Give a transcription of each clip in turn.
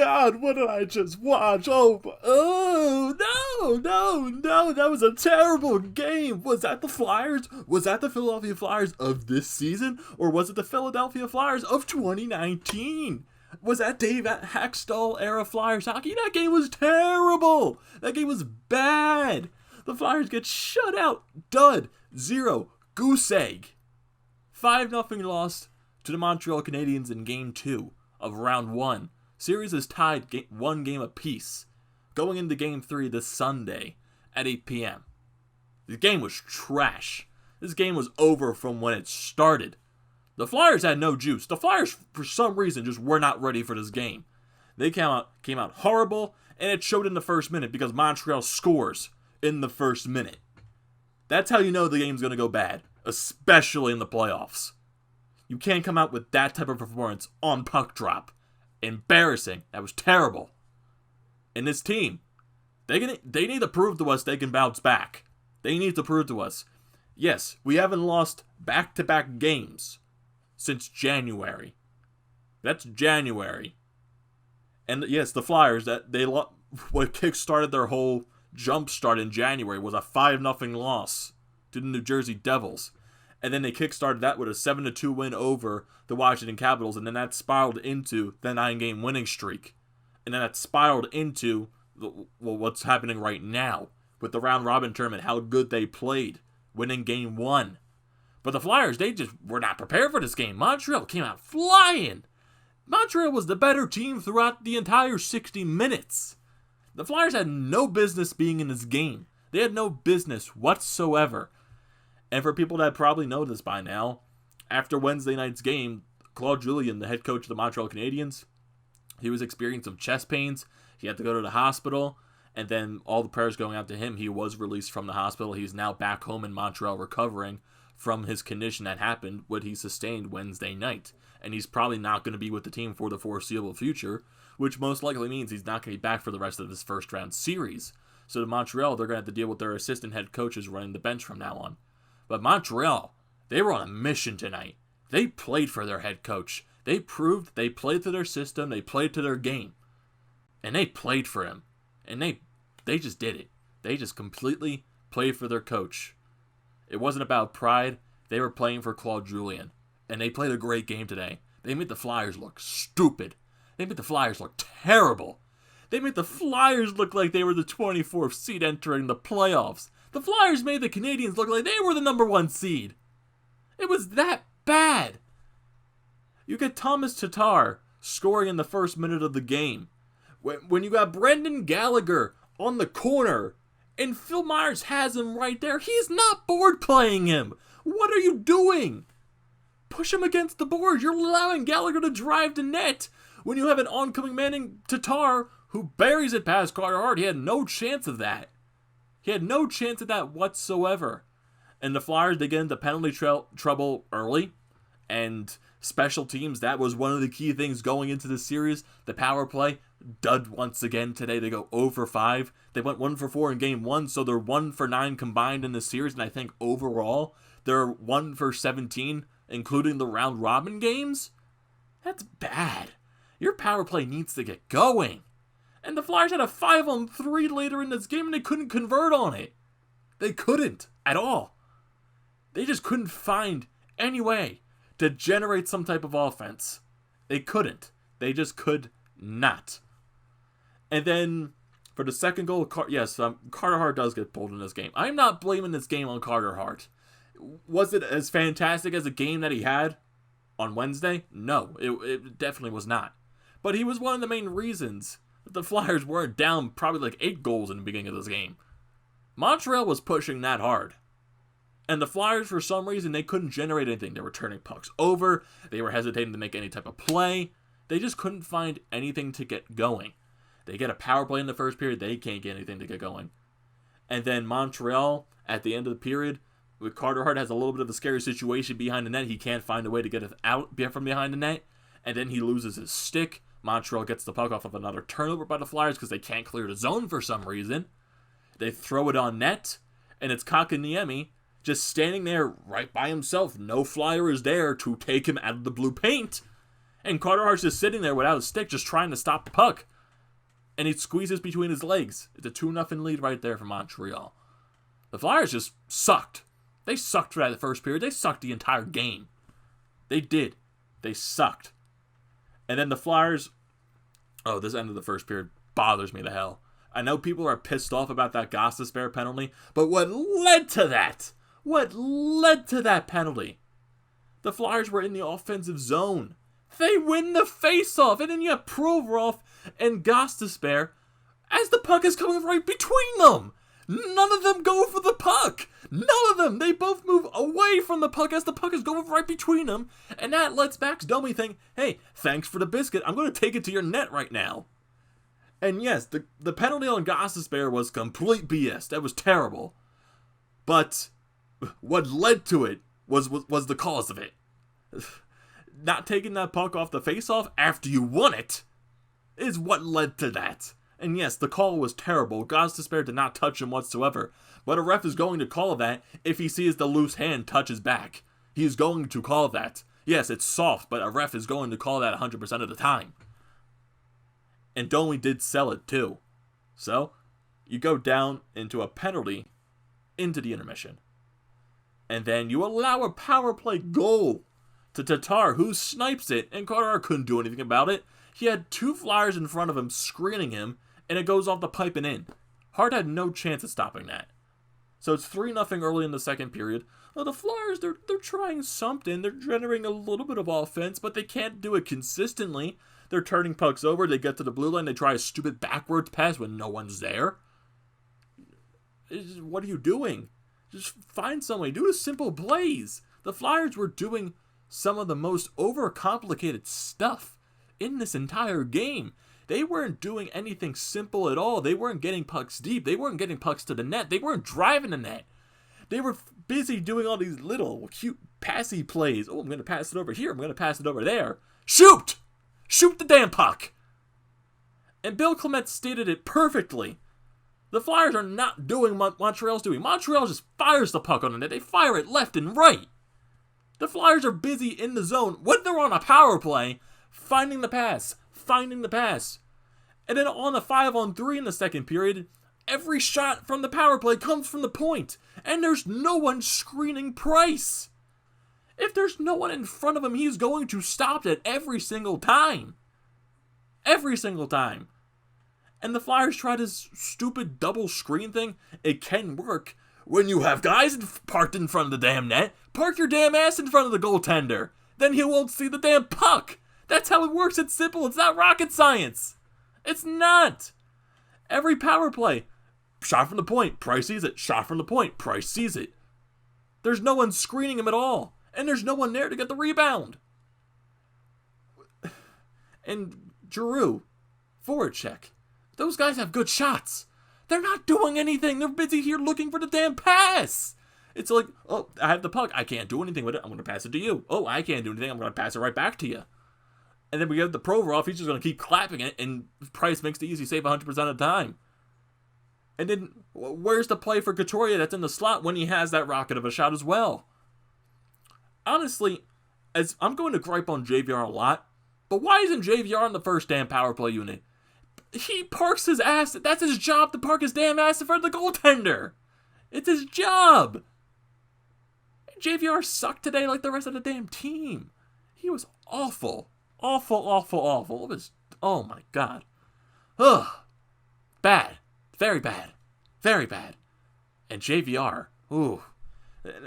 God, what did I just watch? Oh, no, that was a terrible game. Was that the Flyers? Was that the Philadelphia Flyers of this season? Or was it the Philadelphia Flyers of 2019? Was that Dave Hackstall era Flyers hockey? That game was terrible. That game was bad. The Flyers get shut out. Dud. 0. Goose egg. 5-0 loss to the Montreal Canadiens in Game 2 of Round 1. Series is tied 1 game apiece. Going into Game 3 this Sunday at 8 p.m. The game was trash. This game was over from when it started. The Flyers had no juice. The Flyers, for some reason, just were not ready for this game. They came out horrible, and it showed in the first minute because Montreal scores in the first minute. That's how you know the game's going to go bad, especially in the playoffs. You can't come out with that type of performance on puck drop. Embarrassing. That was terrible. And this team, they need to prove to us they can bounce back. They need to prove to us, yes, we haven't lost back-to-back games since January. That's January. And yes, the Flyers, what kick-started their whole jump start in January was a 5-0 loss to the New Jersey Devils. And then they kickstarted that with a 7-2 win over the Washington Capitals, and then that spiraled into the 9-game winning streak. And then that spiraled into what's happening right now with the round-robin tournament, how good they played, winning Game 1. But the Flyers, they just were not prepared for this game. Montreal came out flying. Montreal was the better team throughout the entire 60 minutes. The Flyers had no business being in this game. They had no business whatsoever. And for people that probably know this by now, after Wednesday night's game, Claude Julian, the head coach of the Montreal Canadiens, he was experiencing some chest pains. He had to go to the hospital. And then all the prayers going out to him, he was released from the hospital. He's now back home in Montreal recovering from his condition that happened, what he sustained Wednesday night. And he's probably not going to be with the team for the foreseeable future, which most likely means he's not going to be back for the rest of this first round series. So to Montreal, they're going to have to deal with their assistant head coaches running the bench from now on. But Montreal, they were on a mission tonight. They played for their head coach. They proved they played to their system, they played to their game. And they played for him. And they just did it. They just completely played for their coach. It wasn't about pride. They were playing for Claude Julian. And they played a great game today. They made the Flyers look stupid. They made the Flyers look terrible. They made the Flyers look like they were the 24th seed entering the playoffs. The Flyers made the Canadiens look like they were the number 1 seed. It was that bad. You get Thomas Tatar scoring in the first minute of the game. When you got Brendan Gallagher on the corner and Phil Myers has him right there, he's not bored playing him. What are you doing? Push him against the boards. You're allowing Gallagher to drive the net when you have an oncoming man in Tatar who buries it past Carter Hart. He had no chance of that. He had no chance of that whatsoever. And the Flyers, they get into penalty trouble early. And special teams, that was one of the key things going into this series. The power play, dud once again today. They go 0 for 5. They went 1 for 4 in Game 1, so they're 1 for 9 combined in the series. And I think overall, they're 1 for 17, including the round-robin games. That's bad. Your power play needs to get going. And the Flyers had a 5-on-3 later in this game, and they couldn't convert on it. They couldn't at all. They just couldn't find any way to generate some type of offense. They couldn't. They just could not. And then for the second goal, Carter Hart does get pulled in this game. I'm not blaming this game on Carter Hart. Was it as fantastic as a game that he had on Wednesday? No, it definitely was not. But he was one of the main reasons that the Flyers weren't down probably like 8 goals in the beginning of this game. Montreal was pushing that hard. And the Flyers, for some reason, they couldn't generate anything. They were turning pucks over. They were hesitating to make any type of play. They just couldn't find anything to get going. They get a power play in the first period. They can't get anything to get going. And then Montreal, at the end of the period, with Carter Hart has a little bit of a scary situation behind the net. He can't find a way to get it out from behind the net. And then he loses his stick. Montreal gets the puck off of another turnover by the Flyers because they can't clear the zone for some reason. They throw it on net, and it's Kotkaniemi just standing there right by himself. No Flyer is there to take him out of the blue paint. And Carter Hart's just sitting there without a stick, just trying to stop the puck and he squeezes between his legs. It's a 2-0 lead right there for Montreal. The Flyers just sucked. They sucked for that first period. They sucked the entire game. They did. They sucked. And then the Flyers... Oh, this end of the first period bothers me to hell. I know people are pissed off about that Gostisbehere penalty, but what led to that? What led to that penalty? The Flyers were in the offensive zone. They win the face-off, and then you have Provorov and Gostisbehere as the puck is coming right between them. None of them go for the puck. None of them. They both move away from the puck as the puck is going right between them, and that lets Max Domi think, hey, thanks for the biscuit. I'm going to take it to your net right now. And yes, the penalty on Gostisbehere was complete BS. That was terrible. But what led to it was the cause of it. Not taking that puck off the face-off after you won it is what led to that. And yes, the call was terrible. Gostisbehere did not touch him whatsoever. But a ref is going to call that if he sees the loose hand touch his back. He is going to call that. Yes, it's soft, but a ref is going to call that 100% of the time. And Domi did sell it too. So, you go down into a penalty into the intermission. And then you allow a power play goal to Tatar, who snipes it, and Carter couldn't do anything about it. He had 2 Flyers in front of him screening him, and it goes off the pipe and in. Hart had no chance of stopping that. So it's 3-0 early in the second period. Well, the Flyers, they're trying something. They're generating a little bit of offense, but they can't do it consistently. They're turning pucks over. They get to the blue line. They try a stupid backwards pass when no one's there. What are you doing? Just find some way. Do the simple plays. The Flyers were doing some of the most overcomplicated stuff in this entire game. They weren't doing anything simple at all. They weren't getting pucks deep. They weren't getting pucks to the net. They weren't driving the net. They were busy doing all these little cute passy plays. Oh, I'm going to pass it over here. I'm going to pass it over there. Shoot! Shoot the damn puck! And Bill Clement stated it perfectly. The Flyers are not doing what Montreal's doing. Montreal just fires the puck on the net. They fire it left and right. The Flyers are busy in the zone when they're on a power play, finding the pass. And then on the 5-on-3 in the second period, every shot from the power play comes from the point, and there's no one screening Price. If there's no one in front of him, he's going to stop it every single time. Every single time. And the Flyers try this stupid double screen thing. It can work when you have guys parked in front of the damn net. Park your damn ass in front of the goaltender. Then he won't see the damn puck. That's how it works. It's simple. It's not rocket science. It's not. Every power play. Shot from the point. Price sees it. Shot from the point. Price sees it. There's no one screening him at all. And there's no one there to get the rebound. And Giroux, forward check. Those guys have good shots. They're not doing anything. They're busy here looking for the damn pass. It's like, oh, I have the puck. I can't do anything with it. I'm going to pass it to you. Oh, I can't do anything. I'm going to pass it right back to you. And then we get the Provorov. He's just going to keep clapping it, and Price makes the easy save 100% of the time. And then, where's the play for Couturier that's in the slot when he has that rocket of a shot as well? Honestly, as I'm going to gripe on JVR a lot, but why isn't JVR in the first damn power play unit? He parks his ass. That's his job, to park his damn ass in front of the goaltender. It's his job. JVR sucked today like the rest of the damn team. He was awful. Awful. It was, oh my God. Ugh. Bad. Very bad. And JVR, ooh.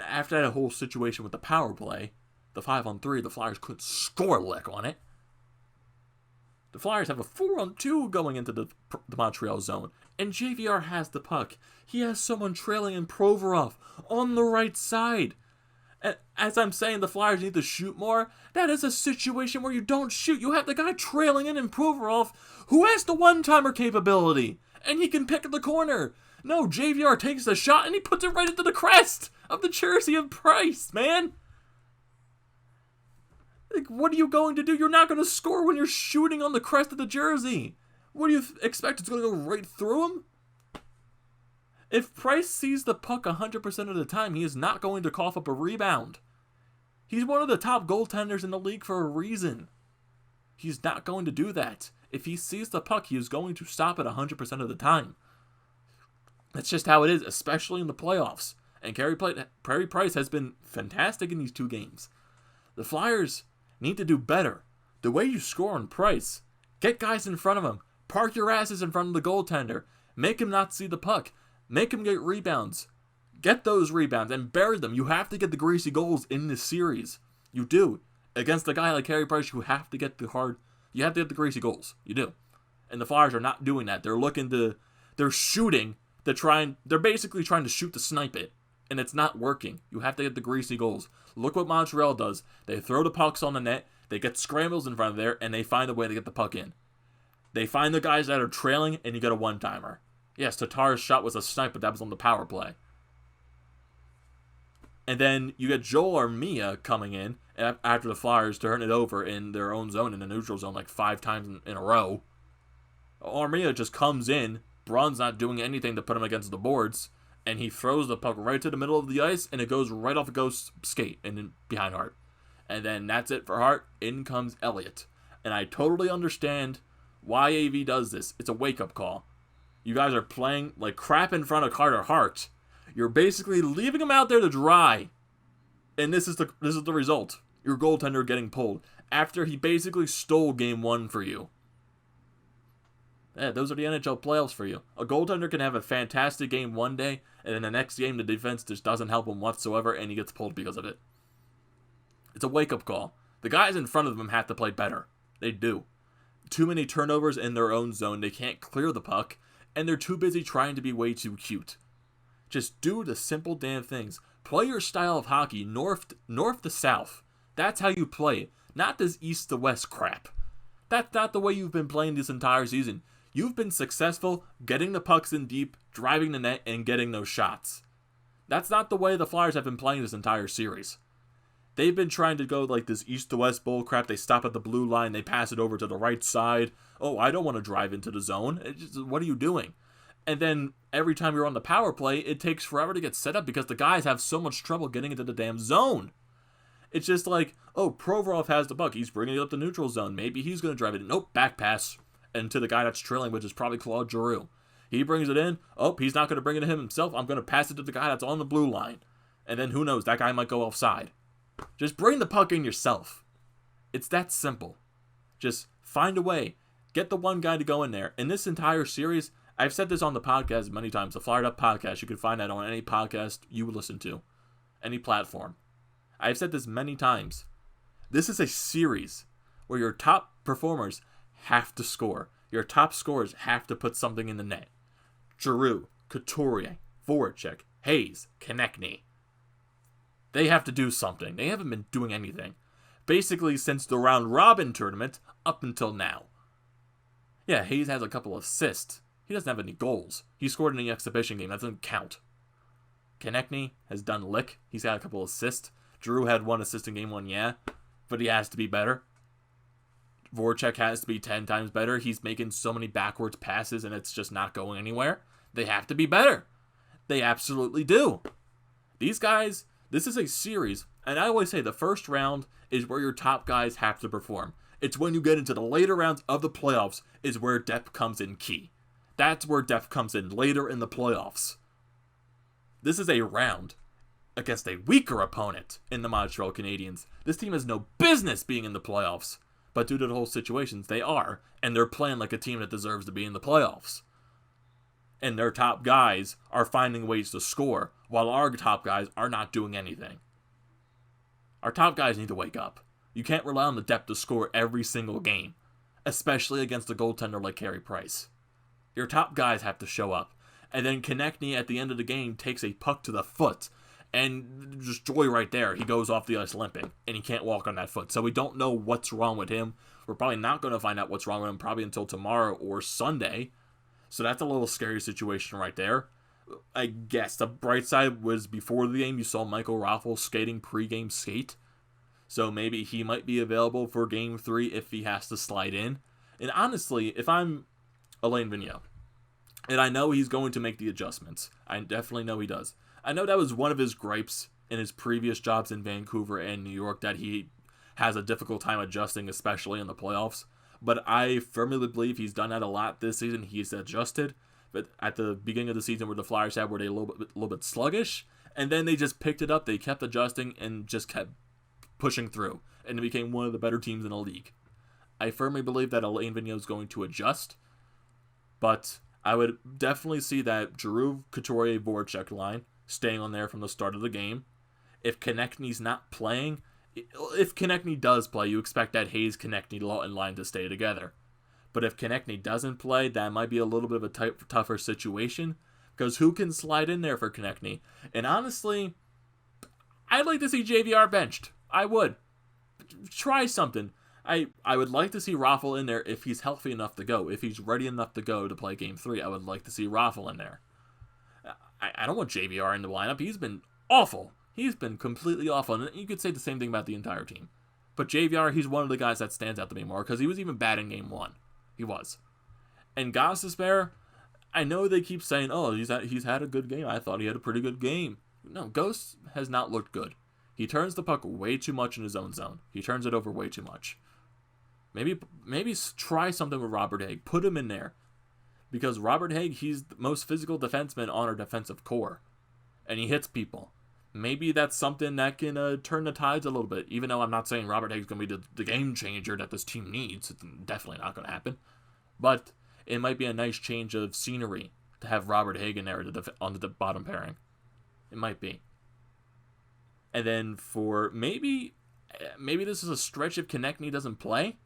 After that whole situation with the power play, the 5-on-3, the Flyers couldn't score a lick on it. The Flyers have a 4-on-2 going into the Montreal zone, and JVR has the puck. He has someone trailing in Provorov on the right side. And as I'm saying, the Flyers need to shoot more. That is a situation where you don't shoot. You have the guy trailing in Provorov, who has the one-timer capability, and he can pick at the corner. No, JVR takes the shot, and he puts it right into the crest of the jersey of Price, man. Like, what are you going to do? You're not going to score when you're shooting on the crest of the jersey. What do you expect? It's going to go right through him? If Price sees the puck 100% of the time, he is not going to cough up a rebound. He's one of the top goaltenders in the league for a reason. He's not going to do that. If he sees the puck, he is going to stop it 100% of the time. That's just how it is, especially in the playoffs. And Carey Price has been fantastic in these 2 games. The Flyers need to do better. The way you score on Price, get guys in front of him. Park your asses in front of the goaltender. Make him not see the puck. Make him get rebounds. Get those rebounds and bury them. You have to get the greasy goals in this series. You do. Against a guy like Carey Price, you have to get the greasy goals. You do. And the Flyers are not doing that. They're shooting. They're basically trying to shoot to snipe it. And it's not working. You have to get the greasy goals. Look what Montreal does. They throw the pucks on the net. They get scrambles in front of there, and they find a way to get the puck in. They find the guys that are trailing, and you get a one-timer. Yes, Tatar's shot was a snipe, but that was on the power play. And then you get Joel Armia coming in after the Flyers turn it over in their own zone, in the neutral zone, like 5 times in a row. Armia just comes in. Braun's not doing anything to put him against the boards. And he throws the puck right to the middle of the ice, and it goes right off a ghost skate and in behind Hart. And then that's it for Hart. In comes Elliott. And I totally understand why AV does this. It's a wake-up call. You guys are playing like crap in front of Carter Hart. You're basically leaving him out there to dry. And this is the result. Your goaltender getting pulled after he basically stole game 1 for you. Yeah, those are the NHL playoffs for you. A goaltender can have a fantastic game one day, and then the next game the defense just doesn't help him whatsoever, and he gets pulled because of it. It's a wake-up call. The guys in front of them have to play better. They do. Too many turnovers in their own zone. They can't clear the puck, and they're too busy trying to be way too cute. Just do the simple damn things. Play your style of hockey north to south. That's how you play. Not this east to west crap. That's not the way you've been playing this entire season. You've been successful getting the pucks in deep, driving the net, and getting those shots. That's not the way the Flyers have been playing this entire series. They've been trying to go like this east to west bull crap. They stop at the blue line, they pass it over to the right side. Oh, I don't want to drive into the zone. What are you doing? And then every time you're on the power play, it takes forever to get set up because the guys have so much trouble getting into the damn zone. It's just like, oh, Provorov has the puck. He's bringing it up the neutral zone. Maybe he's going to drive it in. Nope, back pass. And to the guy that's trailing, which is probably Claude Giroux. He brings it in. Oh, he's not going to bring it to him himself. I'm going to pass it to the guy that's on the blue line. And then who knows, that guy might go offside. Just bring the puck in yourself. It's that simple. Just find a way. Get the one guy to go in there. In this entire series, I've said this on the podcast many times, the Fired Up Podcast. You can find that on any podcast you listen to. Any platform. I've said this many times. This is a series where your top performers have to score. Your top scorers have to put something in the net. Giroux, Couturier, Voracek, Hayes, Konechny. They have to do something. They haven't been doing anything. Basically since the round robin tournament up until now. Yeah, Hayes has a couple of assists. He doesn't have any goals. He scored in the exhibition game. That doesn't count. Konechny has done lick. He's got a couple of assists. Giroux had 1 assist in game 1, yeah. But he has to be better. Voracek has to be 10 times better. He's making so many backwards passes and it's just not going anywhere. They have to be better. They absolutely do. These guys, this is a series, and I always say the first round is where your top guys have to perform. It's when you get into the later rounds of the playoffs is where depth comes in key. That's where depth comes in later in the playoffs. This is a round against a weaker opponent in the Montreal Canadiens. This team has no business being in the playoffs. But due to the whole situations, they are. And they're playing like a team that deserves to be in the playoffs. And their top guys are finding ways to score, while our top guys are not doing anything. Our top guys need to wake up. You can't rely on the depth to score every single game. Especially against a goaltender like Carey Price. Your top guys have to show up. And then Konechny at the end of the game takes a puck to the foot. And just joy right there. He goes off the ice limping. And he can't walk on that foot. So we don't know what's wrong with him. We're probably not going to find out what's wrong with him probably until tomorrow or Sunday. So that's a little scary situation right there. I guess the bright side was before the game you saw Michael Raffl skating pre-game skate. So maybe he might be available for game 3 if he has to slide in. And honestly, if I'm Alain Vigneault, and I know he's going to make the adjustments. I definitely know he does. I know that was one of his gripes in his previous jobs in Vancouver and New York, that he has a difficult time adjusting, especially in the playoffs. But I firmly believe he's done that a lot this season. He's adjusted. But at the beginning of the season where the Flyers were they a little bit sluggish, and then they just picked it up. They kept adjusting and just kept pushing through, and it became one of the better teams in the league. I firmly believe that Alain Vigneault is going to adjust, but I would definitely see that Giroux, Couturier, Voracek line staying on there from the start of the game. If Konechny's not playing, if Konechny does play, you expect that Hayes, Konechny, Laughton line to stay together. But if Konechny doesn't play, that might be a little bit of a tougher situation, because who can slide in there for Konechny? And honestly, I'd like to see JVR benched. I would. Try something. I would like to see Raffle in there if he's healthy enough to go. If he's ready enough to go to play Game 3, I would like to see Raffle in there. I don't want JVR in the lineup. He's been awful. He's been completely awful. And you could say the same thing about the entire team. But JVR, he's one of the guys that stands out to me more, because he was even bad in Game 1. He was. And Gostisbehere, I know they keep saying, oh, he's had a good game. I thought he had a pretty good game. No, Ghost has not looked good. He turns the puck way too much in his own zone. He turns it over way too much. Maybe try something with Robert Haig. Put him in there. Because Robert Haig, he's the most physical defenseman on our defensive core. And he hits people. Maybe that's something that can turn the tides a little bit. Even though I'm not saying Robert Haig's going to be the game changer that this team needs. It's definitely not going to happen. But it might be a nice change of scenery to have Robert Haig in there on the bottom pairing. It might be. And then for maybe this is a stretch if Konechny doesn't play.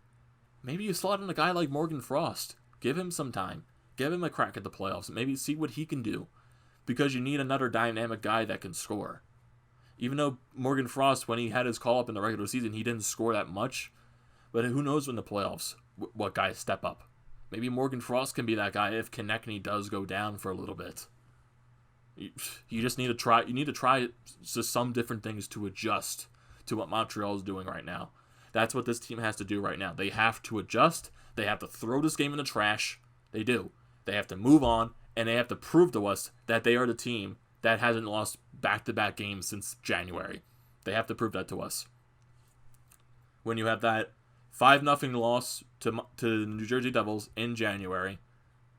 Maybe you slot in a guy like Morgan Frost. Give him some time. Give him a crack at the playoffs. Maybe see what he can do. Because you need another dynamic guy that can score. Even though Morgan Frost, when he had his call-up in the regular season, he didn't score that much. But who knows in the playoffs what guys step up. Maybe Morgan Frost can be that guy if Konechny does go down for a little bit. You just need to try. You need to try some different things to adjust to what Montreal is doing right now. That's what this team has to do right now. They have to adjust. They have to throw this game in the trash. They do. They have to move on, and they have to prove to us that they are the team that hasn't lost back-to-back games since January. They have to prove that to us. When you have that 5-0 loss to the New Jersey Devils in January,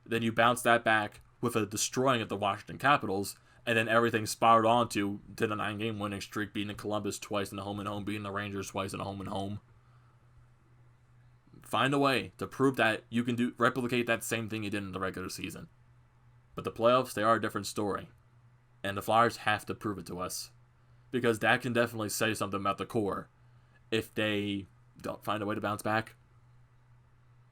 then you bounce that back with a destroying of the Washington Capitals, and then everything spiraled on to the 9-game winning streak, beating Columbus twice in the home and home, beating the Rangers twice in the home and home. Find a way to prove that you can replicate that same thing you did in the regular season. But the playoffs, they are a different story. And the Flyers have to prove it to us. Because that can definitely say something about the core if they don't find a way to bounce back.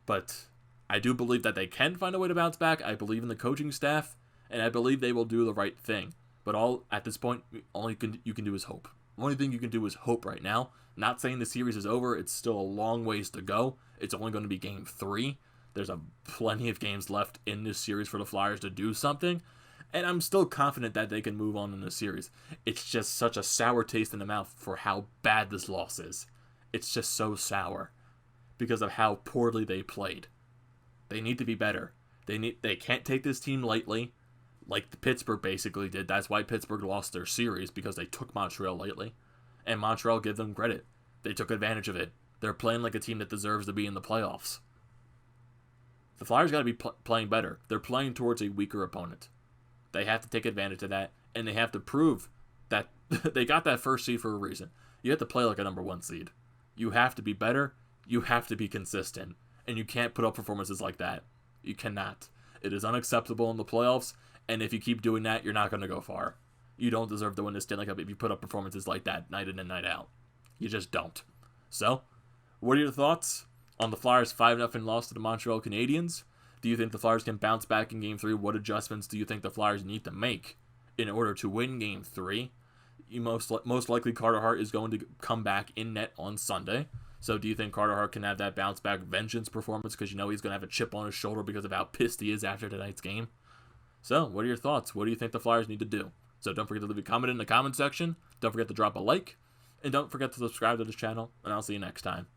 But I do believe that they can find a way to bounce back. I believe in the coaching staff, and I believe they will do the right thing. But at this point, all you can do is hope. The only thing you can do is hope right now. Not saying the series is over. It's still a long ways to go. It's only going to be Game 3. There's plenty of games left in this series for the Flyers to do something. And I'm still confident that they can move on in this series. It's just such a sour taste in the mouth for how bad this loss is. It's just so sour because of how poorly they played. They need to be better. They can't take this team lightly, like the Pittsburgh basically did. That's why Pittsburgh lost their series, because they took Montreal lightly. And Montreal, give them credit. They took advantage of it. They're playing like a team that deserves to be in the playoffs. The Flyers got to be playing better. They're playing towards a weaker opponent. They have to take advantage of that, and they have to prove that they got that first seed for a reason. You have to play like a number 1 seed. You have to be better. You have to be consistent. And you can't put up performances like that. You cannot. It is unacceptable in the playoffs, and if you keep doing that, you're not going to go far. You don't deserve to win the Stanley Cup if you put up performances like that night in and night out. You just don't. So, what are your thoughts on the Flyers' 5-0 loss to the Montreal Canadiens? Do you think the Flyers can bounce back in Game 3? What adjustments do you think the Flyers need to make in order to win Game 3? Most likely Carter Hart is going to come back in net on Sunday. So do you think Carter Hart can have that bounce back vengeance performance, because you know he's going to have a chip on his shoulder because of how pissed he is after tonight's game? So what are your thoughts? What do you think the Flyers need to do? So don't forget to leave a comment in the comment section. Don't forget to drop a like. And don't forget to subscribe to this channel. And I'll see you next time.